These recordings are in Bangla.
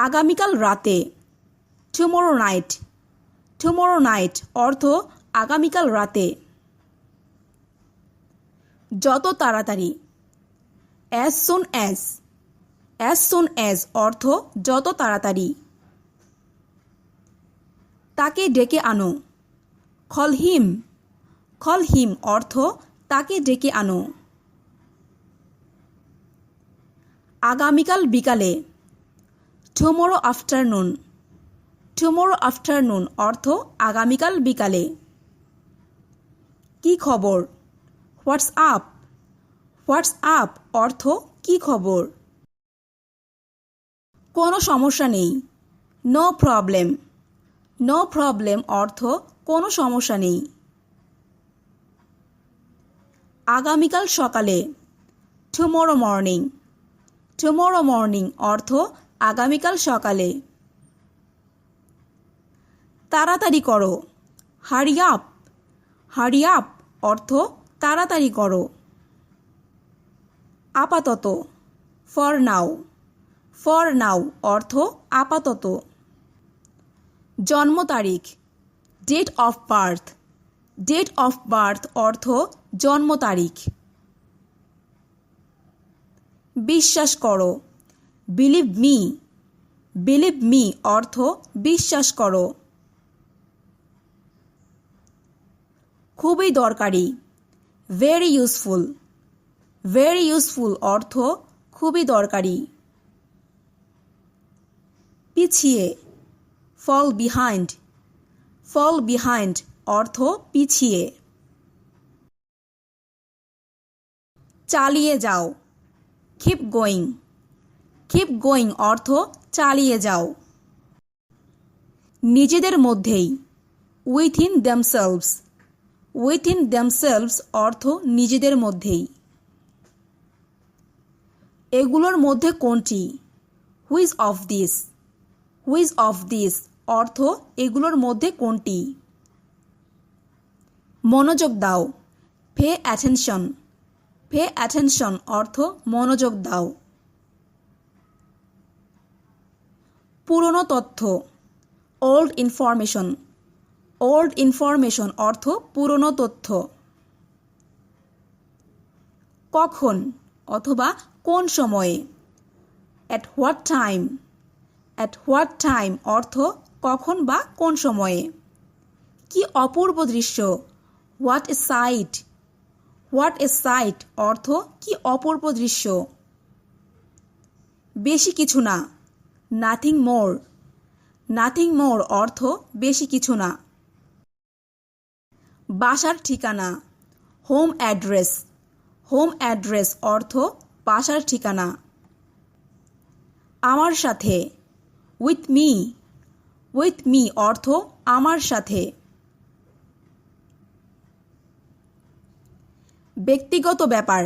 আগামীকাল রাতে, টুমোরো নাইট। টুমোরো নাইট অর্থ আগামীকাল রাতে। যত তাড়াতাড়ি, as soon as. As soon as অর্থ যত তাড়াতাড়ি। তাকে ডেকে আনো, কল হিম। কল হিম অর্থ তাকে ডেকে আনো। আগামীকাল বিকালে, টুমোরো আফটারনুন। টুমোরো আফটারনুন অর্থ আগামীকাল বিকালে। কি খবর, হোয়াটস আপ। হোয়াটস আপ অর্থ কি খবর। কোনো সমস্যা নেই, নো প্রবলেম। নো প্রবলেম অর্থ কোনো সমস্যা নেই। আগামীকাল সকালে, টুমোরো মর্নিং। টুমোরো মর্নিং অর্থ আগামীকাল সকালে। তাড়াতাড়ি করো, হারি আপ। হারি আপ অর্থ তাড়াতাড়ি করো। আপাতত, ফর নাও। ফর নাও অর্থ আপাতত। জন্ম তারিখ, date of birth. Date of birth অর্থ জন্ম তারিখ। বিশ্বাস করো, বিলিভ মি। বিলিভ মি অর্থ বিশ্বাস করো। খুবই দরকারি, ভেরি ইউজফুল। ভেরি ইউজফুল অর্থ খুবই দরকারি। পিছিয়ে, ফল বিহাইন্ড। ফল বিহাইন্ড অর্থ পিছিয়ে। চালিয়ে যাও, কিপ গোয়িং। কিপ গোয়িং অর্থ চালিয়ে যাও। নিজেদের মধ্যেই, উইথিন দেমসেলভস। উইথিন দেমসেলভস অর্থ নিজেদের মধ্যেই। এগুলোর মধ্যে কোনটি, which of this. Which of this অর্থ এগুলোর মধ্যে কোনটি। মনোযোগ দাও, পে অ্যাটেনশন। পে অ্যাটেনশন অর্থ মনোযোগ দাও। পুরনো তথ্য, ওল্ড ইনফরমেশন। ওল্ড ইনফরমেশন অর্থ পুরনো তথ্য। কখন অথবা কোন সময়ে, at what time. At what time অর্থ কখন বা কোন সময়ে। কি অপূর্ব দৃশ্য, what a sight. What a sight অর্থ কি অপূর্ব দৃশ্য। বেশি কিছু না, নাথিং মোর। নাথিং মোর অর্থ বেশি কিছু না। বাসার ঠিকানা, হোম অ্যাড্রেস। হোম অ্যাড্রেস অর্থ বাসার ঠিকানা। আমার সাথে, উইথ মি। উইথ মি অর্থ আমার সাথে। ব্যক্তিগত ব্যাপার,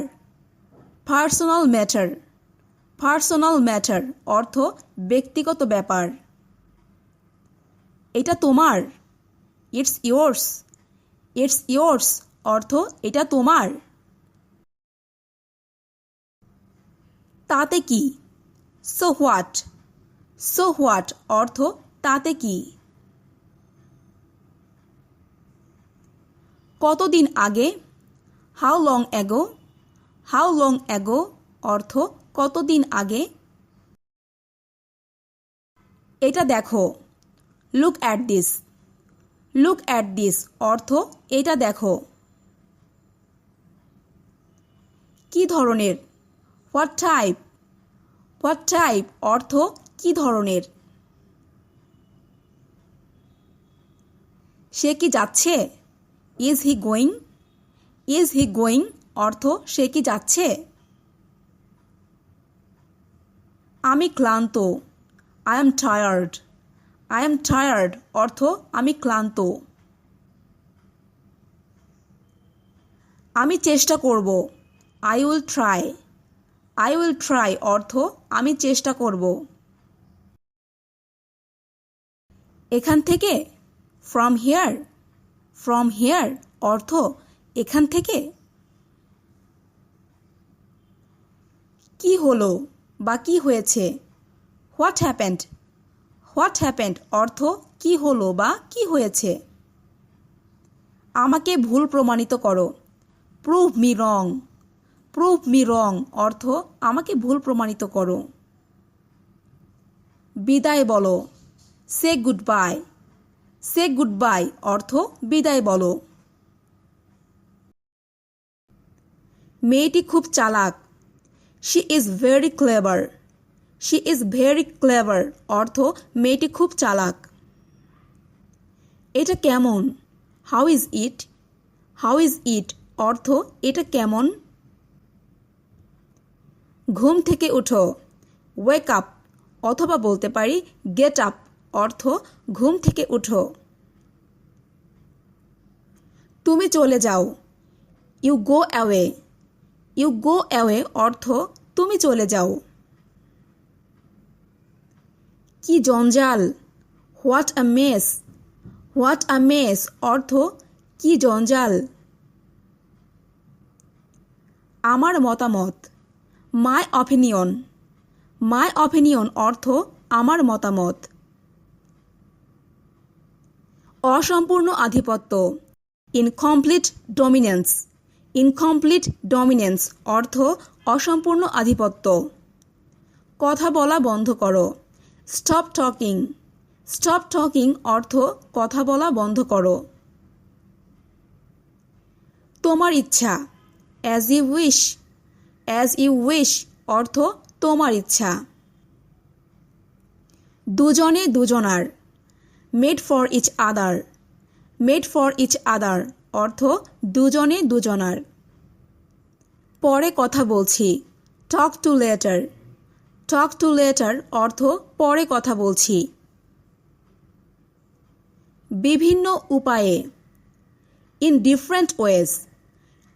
পার্সোনাল ম্যাটার। পার্সোনাল ম্যাটার অর্থ ব্যক্তিগত ব্যাপার। এটা তোমার, ইটস ইয়োর্স। ইটস ইয়োর্স অর্থ এটা তোমার। তাতে কি, সো হোয়াট। সো হোয়াট অর্থ তাতে কি। কতদিন আগে, how long ago. How long ago অর্থ কতদিন আগে। এটা দেখো, look at this. Look at this অর্থ এটা দেখো। কি ধরনের, হোয়াট টাইপ। হোয়াট টাইপ অর্থ কি ধরনের। সে কি যাচ্ছে, is he going. Is he going অর্থ সে কি যাচ্ছে। আমি ক্লান্ত, I am tired. I am tired অর্থ আমি ক্লান্ত। আমি চেষ্টা করব, I will try. I will try অর্থ আমি চেষ্টা করব। এখান থেকে, ফ্রম হিয়ার। ফ্রম হিয়ার অর্থ এখান থেকে। কি হলো বা কি হয়েছে, হোয়াট হ্যাপেন্ড। হোয়াট হ্যাপেন্ড অর্থ কি হলো বা কি হয়েছে। আমাকে ভুল প্রমাণিত করো। প্রুভ মি রং। প্রুভ মি রং অর্থ আমাকে ভুল প্রমাণিত করো। বিদায় বলো। সে গুড বাই। সে গুড বাই অর্থ বিদায় বলো। মেয়েটি খুব চালাক। She is very clever. She is very clever অর্থ মেয়েটি খুব চালাক। এটা কেমন? How is it? How is it অর্থ এটা কেমন। ঘুম থেকে উঠো। ওয়েক আপ অথবা বলতে পারি গেট আপ অর্থ ঘুম থেকে উঠো। তুমি চলে যাও। You go away. You go away অর্থ তুমি চলে যাও। কি জঞ্জাল। What a mess. What a mess অর্থ কি জঞ্জাল। আমার মতামত। My opinion. মাই অপিনিয়ন অর্থ আমার মতামত। অসম্পূর্ণ আধিপত্য। Incomplete dominance. ইনকমপ্লিট ডমিনেন্স অর্থ অসম্পূর্ণ আধিপত্য। কথা বলা বন্ধ করো। Stop talking. স্টপ টকিং অর্থ কথা বলা বন্ধ করো। তোমার ইচ্ছা। As you wish. As you wish অর্থ তোমার ইচ্ছা। দুজনে দুজনার। Made for each other. Made for each other অর্থ দুজনে দুজনার। পরে কথা বলছি। Talk to later. Talk to later অর্থ পরে কথা বলছি। বিভিন্ন উপায়ে। In different ways.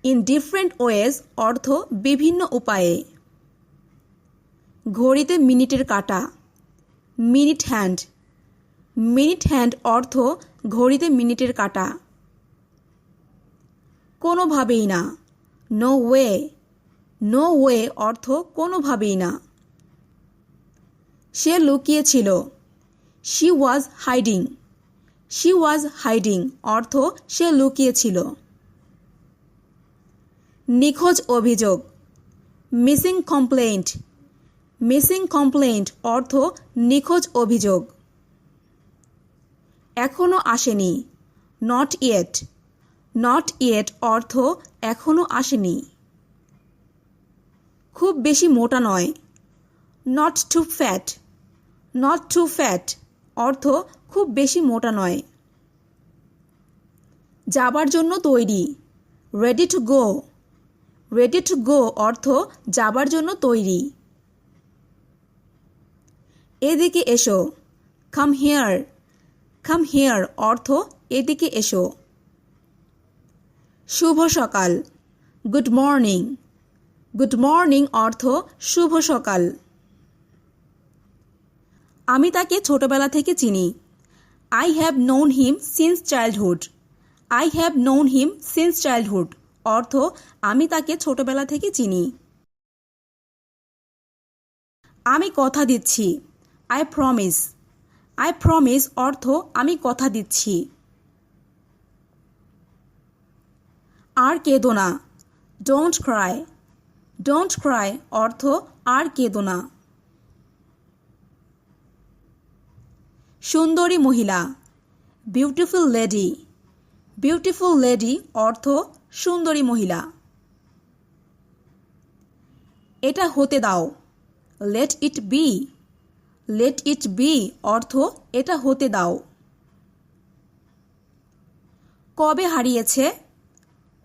In different ways অর্থ বিভিন্ন উপায়ে। ঘড়িতে মিনিটের কাঁটা। Minute hand. মিনিট হ্যান্ড অর্থ ঘড়িতে মিনিটের কাঁটা। কোনোভাবেই না। No way. নো ওয়ে অর্থ কোনোভাবেই না। সে লুকিয়েছিল। She was hiding. She was hiding অর্থ সে লুকিয়েছিল। নিখোঁজ অভিযোগ। Missing complaint. মিসিং কমপ্লেইন্ট অর্থ নিখোঁজ অভিযোগ। এখনো আসেনি। Not yet. নট ইয়েট অর্থ এখনো আসেনি। খুব বেশি মোটা নয়। Not too fat. Not too fat অর্থ খুব বেশি মোটা নয়। যাবার জন্য তৈরি। Ready to go. Ready to go অর্থ যাবার জন্য তৈরি। এদিকে এসো। Come here. কাম হিয়ার অর্থ এদিকে এসো। শুভ সকাল। Good morning. গুড মর্নিং অর্থ শুভ সকাল। আমি তাকে ছোটবেলা থেকে চিনি। I have known him since childhood. I have known him since childhood অর্থ আমি তাকে ছোটবেলা থেকে চিনি। আমি কথা দিচ্ছি। I promise. আই প্রমিস অর্থ আমি কথা দিচ্ছি। আর কেঁদো না। Don't Cry. ডোন্ট ক্রাই অর্থ আর কেঁদো না। সুন্দরী মহিলা। Beautiful lady. বিউটিফুল লেডি অর্থ সুন্দরী মহিলা। এটা হতে দাও। Let it be. Let it be অর্থ এটা হতে দাও। কবে হারিয়েছে?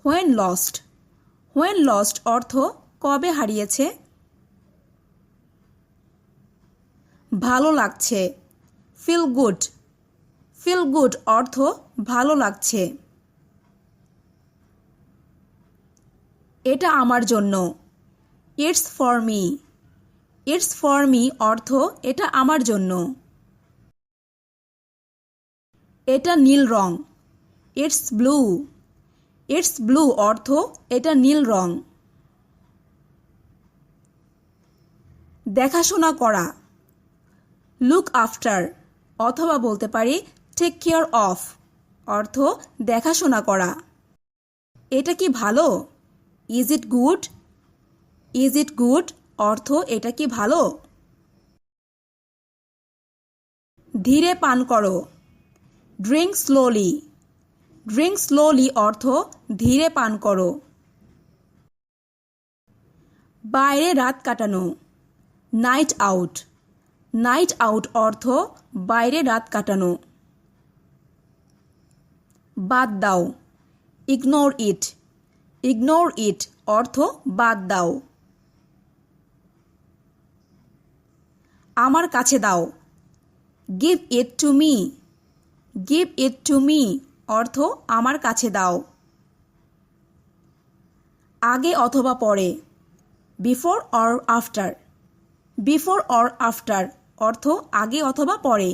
When lost. হোয়েন লস্ট অর্থ কবে হারিয়েছে। ভালো লাগছে। Feel good. ফিল গুড অর্থ ভালো লাগছে। এটা আমার জন্য। It's for me. It's for me অর্থ এটা আমার জন্য। এটা নীল রং। It's blue. ইটস ব্লু অর্থ এটা নীল রং। দেখাশোনা করা। Look after. অথবা বলতে পারি টেক কেয়ার অফ অর্থ দেখাশোনা করা। এটা কি ভালো? Is it good? Is it good অর্থ এটা কি ভালো? ধীরে পান করো। Drink slowly. ড্রিঙ্ক স্লোলি অর্থ ধীরে পান করো। বাইরে রাত কাটানো। Night out. নাইট আউট অর্থ বাইরে রাত কাটানো। বাদ দাও। Ignore it. ইগনোর ইট অর্থ বাদ দাও। আমার কাছে দাও। Give it to me. Give it to me অর্থ আমার কাছে দাও। আগে অথবা পরে। Before or after. Before or after অর্থ আগে অথবা পরে।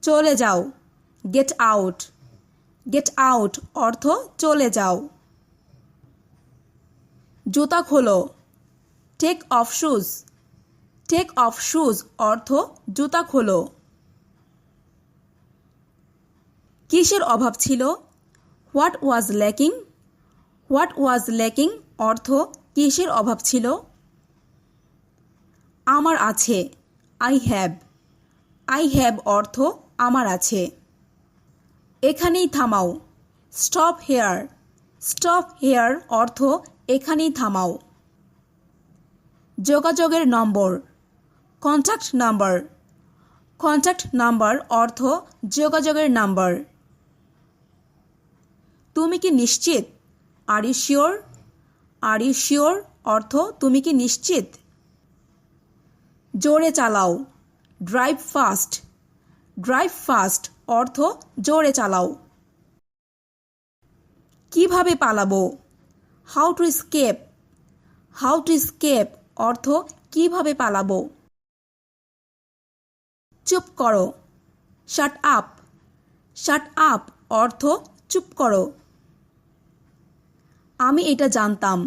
চলে যাও। Get out. গেট আউট অর্থ চলে যাও। জুতা খোলো। Take off shoes. Take off shoes অর্থ জুতা খোলো। কিসের অভাব ছিল? What was lacking. What was lacking অর্থ কিসের অভাব ছিল? আমার আছে। I have. আই হ্যাভ অর্থ আমার আছে। এখানেই থামাও। Stop hair. স্টপ হেয়ার অর্থ এখানেই থামাও। যোগাযোগের number. Contact number. Contact number অর্থ যোগাযোগের নাম্বার। তুমি কি নিশ্চিত? Are you sure. Are you sure অর্থ তুমি কি নিশ্চিত? জোরে চালাও। Drive fast. ড্রাইভ ফাস্ট অর্থ জোরে চালাও। কিভাবে পালাবো? How to escape. How to escape অর্থ কিভাবে পালাবো। চুপ করো। Shut up. শাট আপ অর্থ চুপ করো। আমি এটা জানতাম।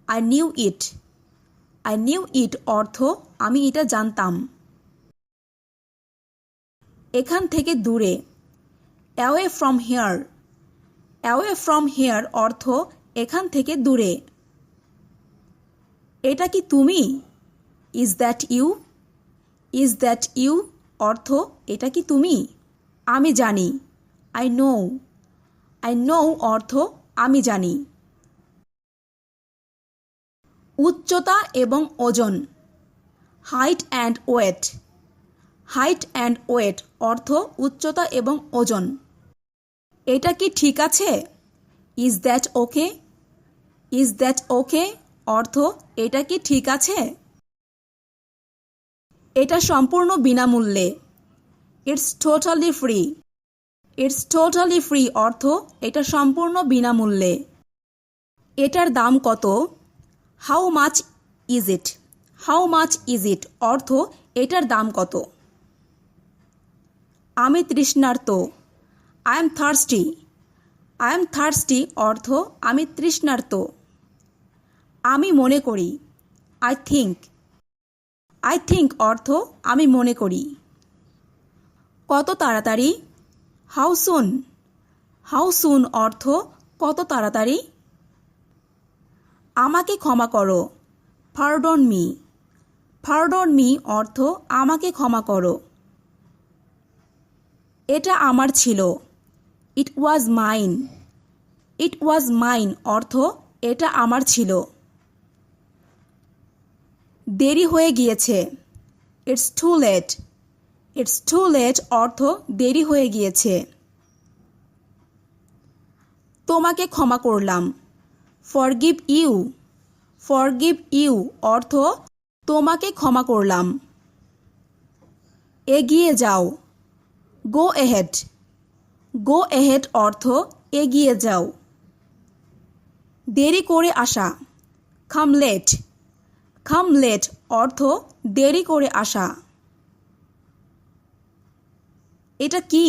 I knew it. I knew it অর্থ আমি এটা জানতাম। এখান থেকে দূরে। Away from here. Away from here অর্থ এখান থেকে দূরে। এটা কি তুমি? Is that you. Is that you অর্থ এটা কি তুমি? আমি জানি। I know. আই নো অর্থ আমি জানি। উচ্চতা এবং ওজন। Height and weight. Height and weight অর্থ উচ্চতা এবং ওজন। এটা কি ঠিক আছে? Is that okay. Is that okay অর্থ এটা কি ঠিক আছে? এটা সম্পূর্ণ বিনামূল্যে। It's totally free. It's totally free অর্থ এটা সম্পূর্ণ বিনামূল্যে। এটার দাম কত? How much is it. How much is it অর্থ এটার দাম কত? আমি তৃষ্ণার্ত। I am thirsty. I am thirsty অর্থ আমি তৃষ্ণার্ত। আমি মনে করি। I think. আই থিঙ্ক অর্থ আমি মনে করি। কত তাড়াতাড়ি? How soon. হাউ সুন অর্থ কত তাড়াতাড়ি। আমাকে ক্ষমা করো। পারডন মি। পারডন মি অর্থ আমাকে ক্ষমা করো। এটা আমার ছিল। ইট was mine. It was mine অর্থ এটা আমার ছিল। দেরি হয়ে গিয়েছে। It's too late. It's too late অর্থ দেরি হয়ে গিয়েছে। তোমাকে ক্ষমা করলাম। Forgive you. ফরগিভ ইউ অর্থ তোমাকে ক্ষমা করলাম। এগিয়ে যাও। গো এহেড। গো এহেড অর্থ এগিয়ে যাও। দেরি করে আসা। কাম লেট। কাম লেট অর্থ দেরি করে আসা। এটা কি?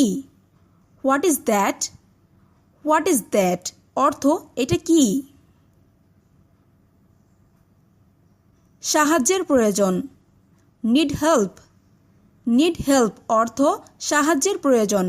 What is that. What is that অর্থ এটা কি? সাহায্যের প্রয়োজন। Need help. নিড হেল্প অর্থ সাহায্যের প্রয়োজন।